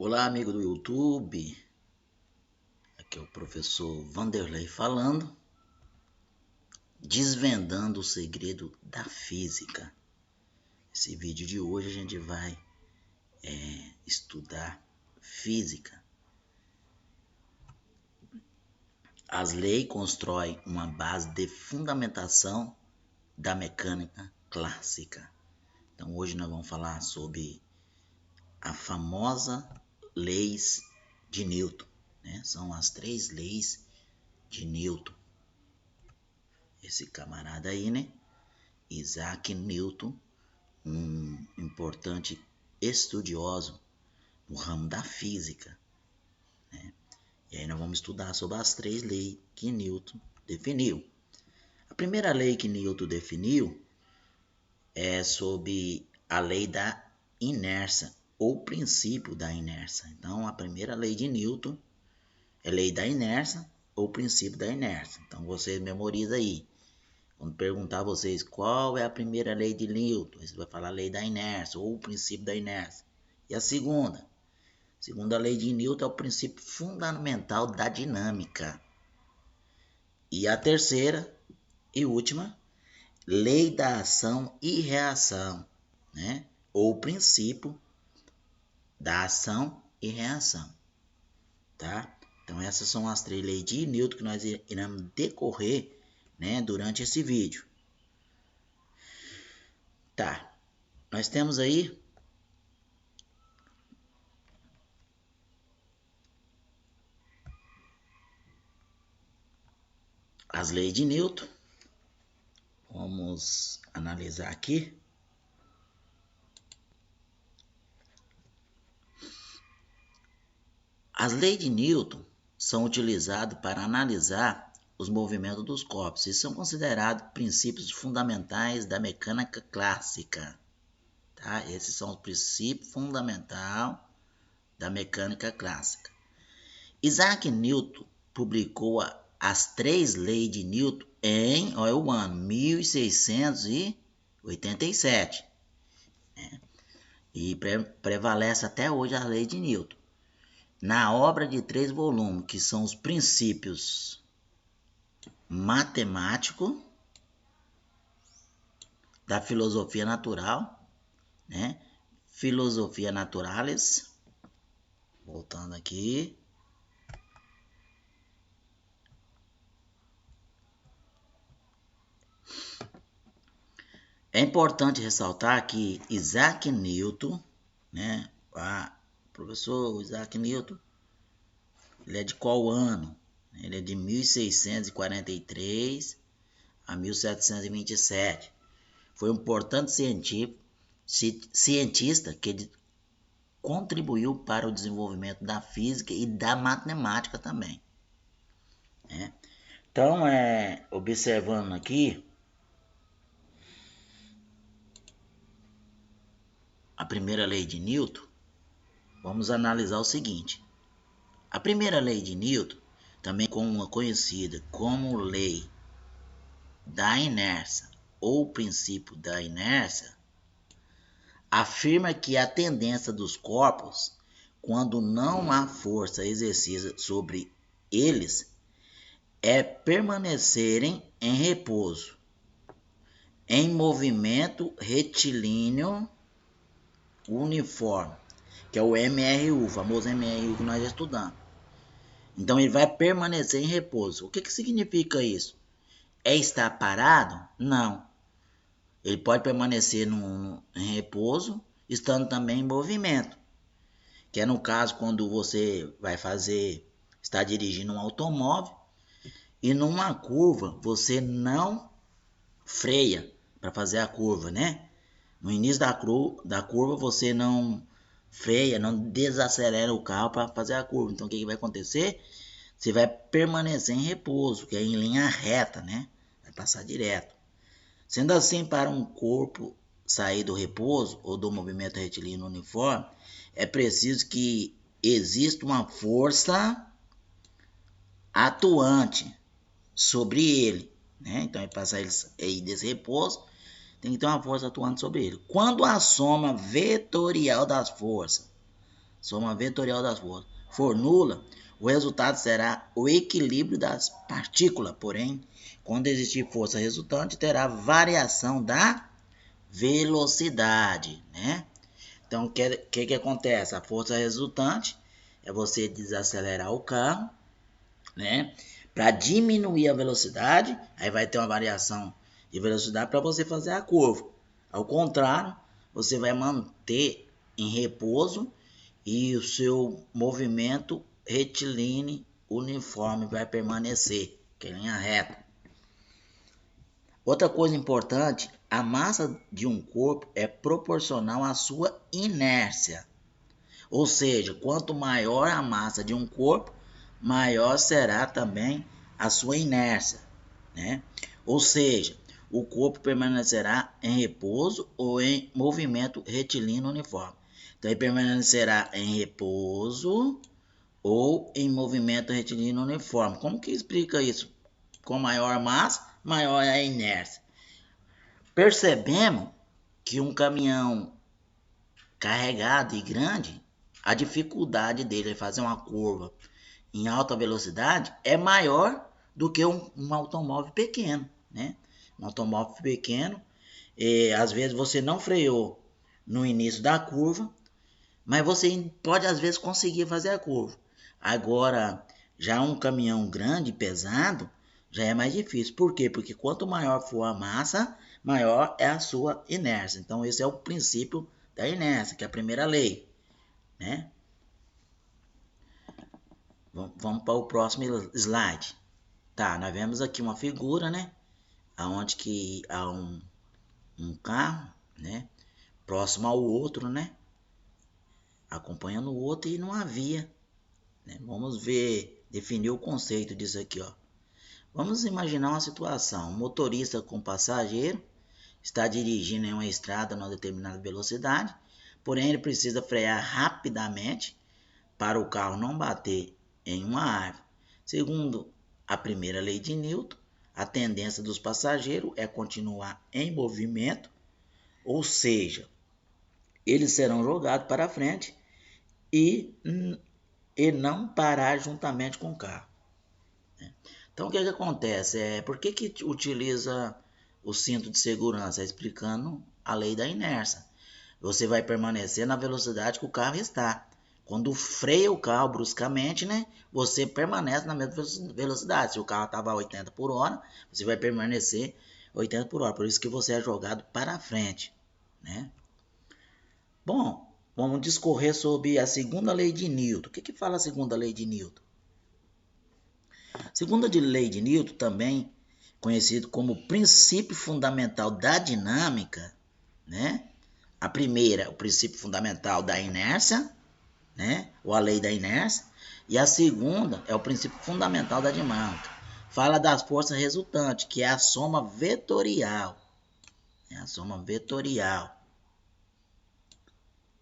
Olá, amigo do YouTube. Aqui é o professor Vanderlei falando, desvendando o segredo da física. Esse vídeo de hoje a gente vai estudar física. As leis constroem uma base de fundamentação da mecânica clássica. Então hoje nós vamos falar sobre a famosa leis de Newton, né? São as 3 leis de Newton. Esse camarada aí, né? Isaac Newton, um importante estudioso no ramo da física, né? E aí nós vamos estudar sobre as 3 leis que Newton definiu. A primeira lei que Newton definiu é sobre a lei da inércia, ou princípio da inércia. Então, a primeira lei de Newton é a lei da inércia, ou princípio da inércia. Então, vocês memorizam aí. Quando perguntar a vocês qual é a primeira lei de Newton, você vai falar a lei da inércia ou o princípio da inércia. E a segunda? Segunda lei de Newton é o princípio fundamental da dinâmica. E a terceira e última, lei da ação e reação, né? Ou o princípio da ação e reação, tá? Então essas são as 3 leis de Newton que nós iremos decorrer, né, durante esse vídeo. Tá, nós temos aí as leis de Newton. Vamos analisar aqui. As leis de Newton são utilizadas para analisar os movimentos dos corpos e são considerados princípios fundamentais da mecânica clássica. Tá? Esses são os princípios fundamentais da mecânica clássica. Isaac Newton publicou as 3 leis de Newton em o ano 1687. Né? E prevalece até hoje a lei de Newton. Na obra de 3 volumes, que são os princípios matemáticos da filosofia natural, né? Filosofia Naturalis. Voltando aqui. É importante ressaltar que Isaac Newton, né? Professor Isaac Newton, ele é de qual ano? Ele é de 1643 a 1727. Foi um importante cientista que contribuiu para o desenvolvimento da física e da matemática também, né? Então, observando aqui a primeira lei de Newton, vamos analisar o seguinte. A primeira lei de Newton, também conhecida como lei da inércia ou princípio da inércia, afirma que a tendência dos corpos, quando não há força exercida sobre eles, é permanecerem em repouso, em movimento retilíneo uniforme, que é o MRU, o famoso MRU que nós já estudamos. Então ele vai permanecer em repouso. O que significa isso? É estar parado? Não. Ele pode permanecer em repouso, estando também em movimento. Que é no caso quando você está dirigindo um automóvel e numa curva você não freia para fazer a curva, né? No início da curva você não freia, não desacelera o carro para fazer a curva. Então o que vai acontecer? Você vai permanecer em repouso, que é em linha reta, né? Vai passar direto. Sendo assim, para um corpo sair do repouso ou do movimento retilíneo uniforme, é preciso que exista uma força atuante sobre ele, né? Então, para passar ele desse repouso, tem que ter uma força atuante sobre ele. Quando a soma vetorial das forças Soma vetorial das forças, for nula, o resultado será o equilíbrio das partículas. Porém, quando existir força resultante, terá variação da velocidade, né? Então, o que acontece? A força resultante é você desacelerar o carro, né? Para diminuir a velocidade, aí vai ter uma variação de velocidade para você fazer a curva. Ao contrário, você vai manter em repouso e o seu movimento retilíneo uniforme vai permanecer, que é linha reta. Outra coisa importante, a massa de um corpo é proporcional à sua inércia. Ou seja, quanto maior a massa de um corpo, maior será também a sua inércia, né? Ou seja, o corpo permanecerá em repouso ou em movimento retilíneo uniforme. Então, ele permanecerá em repouso ou em movimento retilíneo uniforme. Como que explica isso? Com maior massa, maior é a inércia. Percebemos que um caminhão carregado e grande, a dificuldade dele fazer uma curva em alta velocidade é maior do que um automóvel pequeno, né? Um automóvel pequeno, às vezes você não freou no início da curva, mas você pode às vezes conseguir fazer a curva. Agora, já um caminhão grande, pesado, já é mais difícil. Por quê? Porque quanto maior for a massa, maior é a sua inércia. Então, esse é o princípio da inércia, que é a primeira lei, né? Vamos para o próximo slide. Tá, nós vemos aqui uma figura, né? Onde que há um carro, né? Próximo ao outro, né? Acompanhando o outro e não havia, né? Vamos ver, definir o conceito disso aqui, ó. Vamos imaginar uma situação. Um motorista com passageiro está dirigindo em uma estrada numa determinada velocidade, porém ele precisa frear rapidamente para o carro não bater em uma árvore. Segundo a primeira lei de Newton, a tendência dos passageiros é continuar em movimento, ou seja, eles serão jogados para frente e não parar juntamente com o carro. Então, o que acontece? Por que utiliza o cinto de segurança? Explicando a lei da inércia. Você vai permanecer na velocidade que o carro está. Quando freia o carro bruscamente, né, você permanece na mesma velocidade. Se o carro estava a 80 por hora, você vai permanecer 80 por hora. Por isso que você é jogado para frente, né? Bom, vamos discorrer sobre a segunda lei de Newton. O que fala a segunda lei de Newton? Segunda lei de Newton, também conhecido como princípio fundamental da dinâmica, né? A primeira, o princípio fundamental da inércia, né? Ou a lei da inércia. E a segunda é o princípio fundamental da dinâmica. Fala das forças resultantes, que é a soma vetorial. É a soma vetorial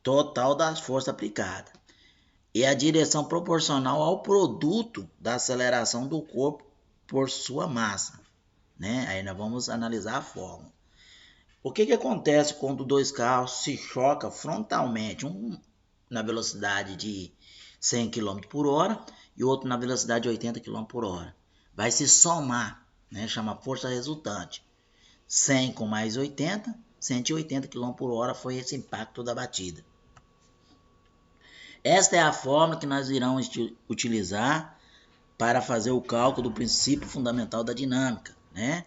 total das forças aplicadas. E a direção proporcional ao produto da aceleração do corpo por sua massa, né? Aí nós vamos analisar a fórmula. O que acontece quando dois carros se chocam frontalmente, um na velocidade de 100 km por hora e o outro na velocidade de 80 km por hora? Vai se somar, né? Chama força resultante. 100 com mais 80, 180 km por hora foi esse impacto da batida. Esta é a fórmula que nós iremos utilizar para fazer o cálculo do princípio fundamental da dinâmica, né?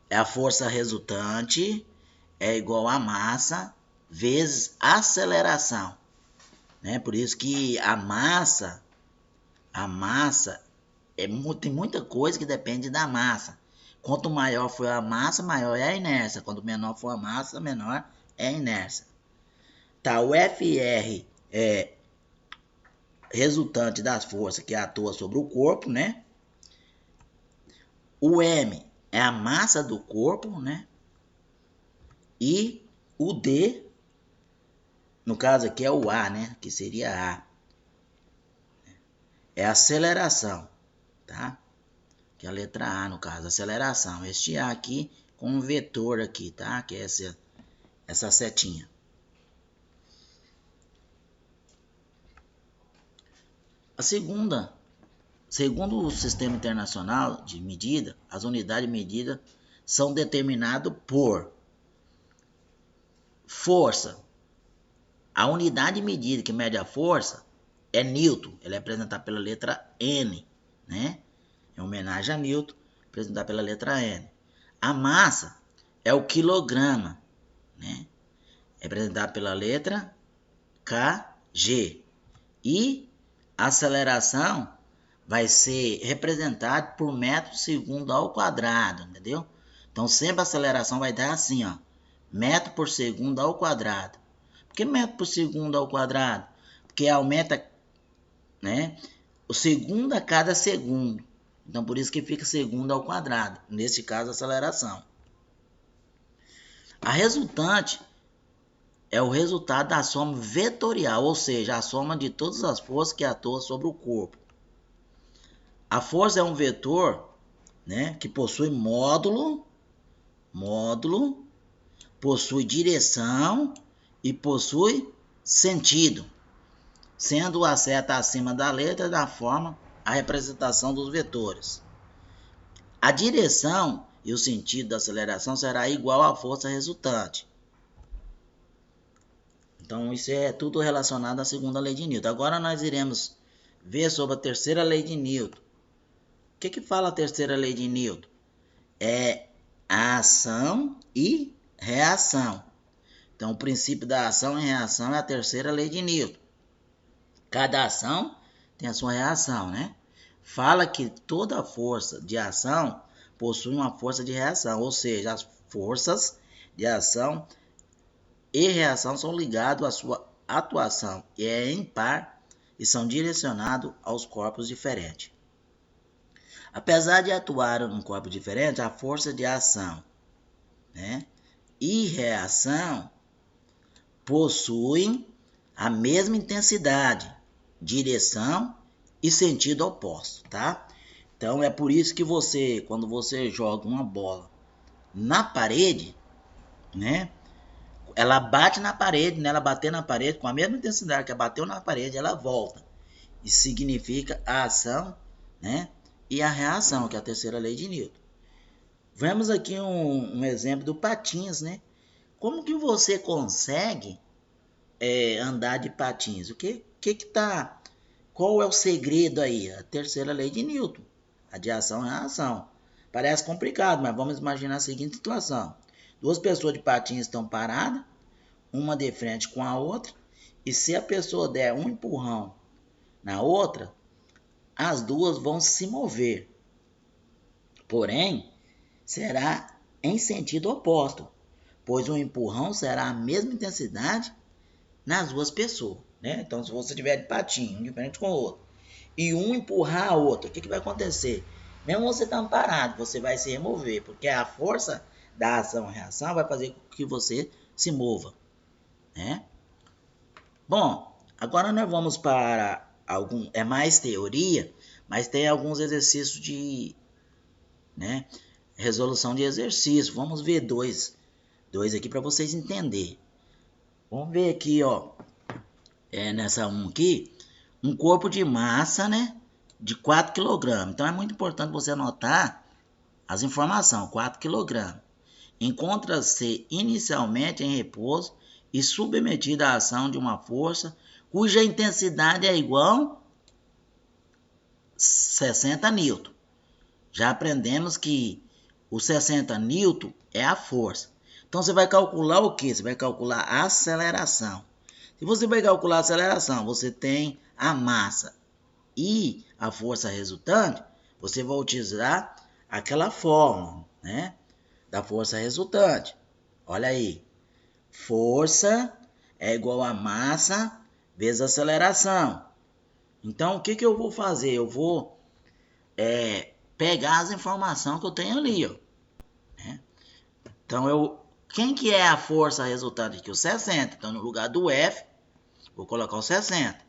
É a força resultante é igual a massa vezes aceleração, né? Por isso que a massa tem muita coisa que depende da massa. Quanto maior for a massa, maior é a inércia. Quanto menor for a massa, menor é a inércia. Tá, o FR é resultante das forças que atua sobre o corpo, né? O M é a massa do corpo, né? E o D, no caso aqui é o A, né? Que seria A. É a aceleração, tá? Que é a letra A, no caso, aceleração. Este A aqui com um vetor aqui, tá? Que é essa setinha. A segunda, segundo o Sistema Internacional de Medida, as unidades de medida são determinadas por força. A unidade de medida que mede a força é Newton. Ela é apresentada pela letra N, né? Em homenagem a Newton, apresentada pela letra N. A massa é o quilograma, né? É apresentada pela letra kg. E a aceleração vai ser representada por metro segundo ao quadrado, entendeu? Então sempre a aceleração vai dar assim, ó, metro por segundo ao quadrado. Por que metro por segundo ao quadrado? Porque aumenta, né, o segundo a cada segundo. Então por isso que fica segundo ao quadrado, nesse caso a aceleração. A resultante é o resultado da soma vetorial, ou seja, a soma de todas as forças que atuam sobre o corpo. A força é um vetor, né, que possui módulo, possui direção e possui sentido, sendo a seta acima da letra da forma a representação dos vetores. A direção e o sentido da aceleração será igual à força resultante. Então, isso é tudo relacionado à segunda lei de Newton. Agora nós iremos ver sobre a terceira lei de Newton. O que fala a terceira lei de Newton? É a ação e reação. Então, o princípio da ação e reação é a terceira lei de Newton. Cada ação tem a sua reação, né? Fala que toda força de ação possui uma força de reação, ou seja, as forças de ação e reação são ligadas à sua atuação e é impar e são direcionados aos corpos diferentes. Apesar de atuar num corpo diferente, a força de ação, né, e reação possuem a mesma intensidade, direção e sentido oposto, tá? Então é por isso que você, quando você joga uma bola na parede, né, ela bate na parede, né, ela bater na parede com a mesma intensidade que ela bateu na parede, ela volta. Isso significa a ação, né, e a reação, que é a terceira lei de Newton. Vemos aqui um exemplo do patins, né? Como que você consegue andar de patins? Qual é o segredo aí? A terceira lei de Newton, a de ação e reação. Parece complicado, mas vamos imaginar a seguinte situação. Duas pessoas de patins estão paradas, uma de frente com a outra, e se a pessoa der um empurrão na outra, as duas vão se mover. Porém, será em sentido oposto, pois o empurrão será a mesma intensidade nas duas pessoas, né? Então, se você tiver de patinho, um de frente com o outro, e um empurrar a outra, o que vai acontecer? Mesmo você estando parado, você vai se remover, porque a força da ação e reação vai fazer com que você se mova, né? Bom, agora nós vamos para é mais teoria, mas tem alguns exercícios de, né, resolução de exercício. Vamos ver dois aqui para vocês entenderem. Vamos ver aqui, ó, nessa aqui, um corpo de massa, né, de 4 kg. Então é muito importante você anotar as informações. 4 kg. Encontra-se inicialmente em repouso e submetido à ação de uma força cuja intensidade é igual a 60 N. Já aprendemos que o 60 N é a força. Então você vai calcular o que? Você vai calcular a aceleração. Se você vai calcular a aceleração, você tem a massa e a força resultante, você vai utilizar aquela fórmula, né, da força resultante. Olha aí, força é igual a massa vezes aceleração. Então, o que eu vou fazer? Eu vou pegar as informações que eu tenho ali, ó, né? Então, quem que é a força resultante aqui? O 60. Então, no lugar do F, vou colocar o 60.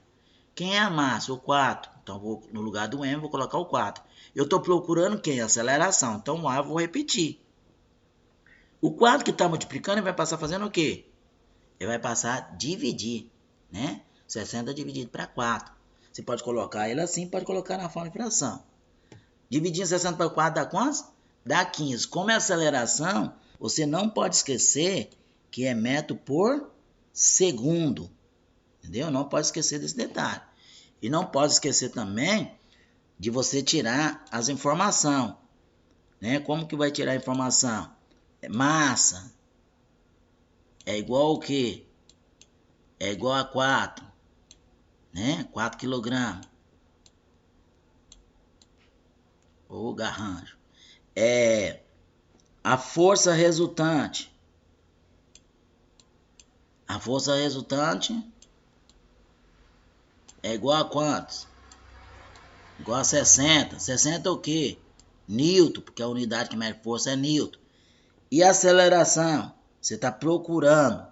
Quem é a massa? O 4. Então, no lugar do M, vou colocar o 4. Eu estou procurando quem? A aceleração. Então, o A eu vou repetir. O 4 que está multiplicando, ele vai passar fazendo o quê? Ele vai passar a dividir, né? 60 dividido para 4. Você pode colocar ele assim, pode colocar na forma de fração. Dividindo 60 por 4 dá quantos? Dá 15. Como é aceleração, você não pode esquecer que é metro por segundo. Entendeu? Não pode esquecer desse detalhe. E não pode esquecer também de você tirar as informações. Né? Como que vai tirar a informação? Massa é igual ao quê? É igual a 4. Né? 4 kg. Ô, garrancho. A força resultante. A força resultante é igual a quantos? Igual a 60. 60 é o quê? Newton, porque a unidade que mede força é Newton. E a aceleração? Você está procurando,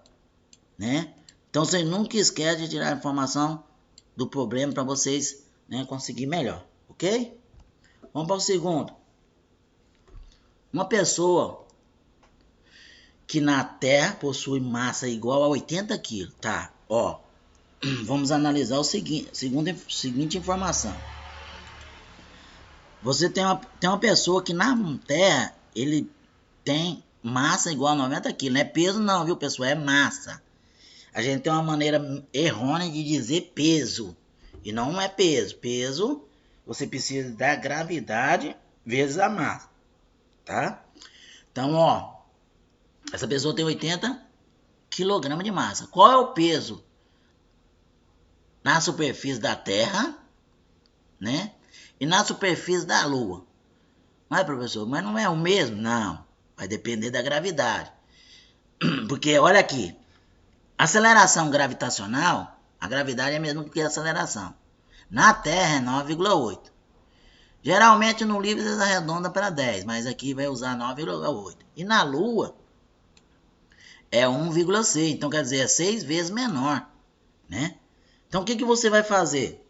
né? Então você nunca esquece de tirar a informação do problema para vocês, né, conseguir melhor, ok? Vamos para o segundo. Uma pessoa que na Terra possui massa igual a 80 kg, tá? Ó, vamos analisar o seguinte informação. Você tem uma pessoa que na Terra ele tem massa igual a 90 kg. Não é peso não, viu, pessoal? É massa. A gente tem uma maneira errônea de dizer peso. E não é peso. Peso, você precisa da gravidade vezes a massa. Tá? Então, ó. Essa pessoa tem 80 kg de massa. Qual é o peso na superfície da Terra, né? E na superfície da Lua? Mas, professor, mas não é o mesmo? Não. Vai depender da gravidade. Porque, olha aqui. Aceleração gravitacional, a gravidade é a mesma que a aceleração. Na Terra é 9,8. Geralmente no livro eles arredondam para 10, mas aqui vai usar 9,8. E na Lua é 1,6, então quer dizer, é 6 vezes menor, né? Então o que você vai fazer?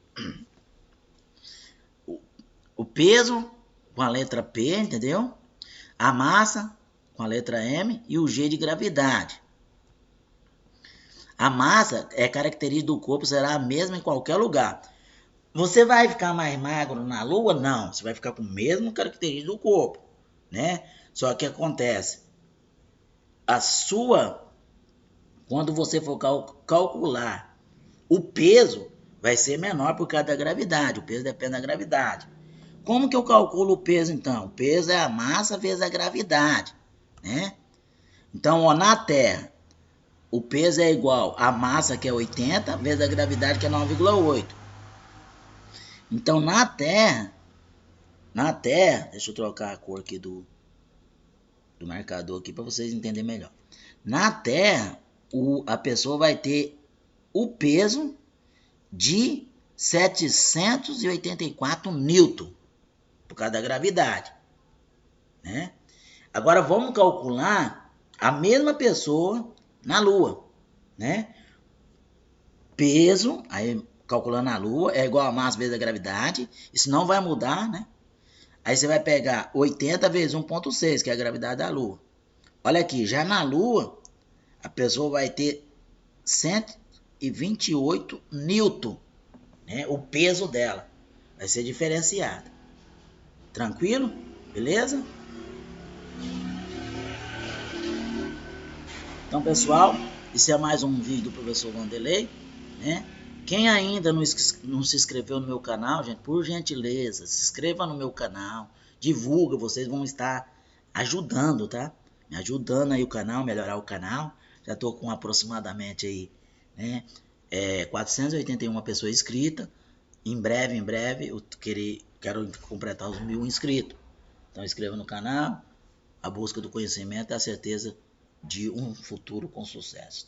O peso com a letra P, entendeu? A massa com a letra M e o G de gravidade. A massa é característica do corpo, será a mesma em qualquer lugar. Você vai ficar mais magro na Lua? Não, você vai ficar com a mesma característica do corpo, né? Só que acontece, quando você for calcular o peso, vai ser menor por causa da gravidade, o peso depende da gravidade. Como que eu calculo o peso então? O peso é a massa vezes a gravidade, né? Então, ó, na Terra, o peso é igual à massa, que é 80, vezes a gravidade, que é 9,8. Então, na Terra, deixa eu trocar a cor aqui do marcador aqui para vocês entenderem melhor. Na Terra, a pessoa vai ter o peso de 784 newton, por causa da gravidade, né? Agora, vamos calcular a mesma pessoa na Lua, né? Peso, aí calculando a Lua, é igual a massa vezes a gravidade. Isso não vai mudar, né? Aí você vai pegar 80 vezes 1,6, que é a gravidade da Lua. Olha aqui, já na Lua, a pessoa vai ter 128 newton, né? O peso dela vai ser diferenciado. Tranquilo? Beleza? Então, pessoal, esse é mais um vídeo do professor Vanderlei, né? Quem ainda não se inscreveu no meu canal, gente, por gentileza, se inscreva no meu canal, divulga, vocês vão estar ajudando, tá? Me ajudando aí o canal, melhorar o canal. Já tô com aproximadamente aí, né, 481 pessoas inscritas. Em breve, eu quero completar os 1000 inscritos. Então, inscreva no canal. A busca do conhecimento é a certeza de um futuro com sucesso.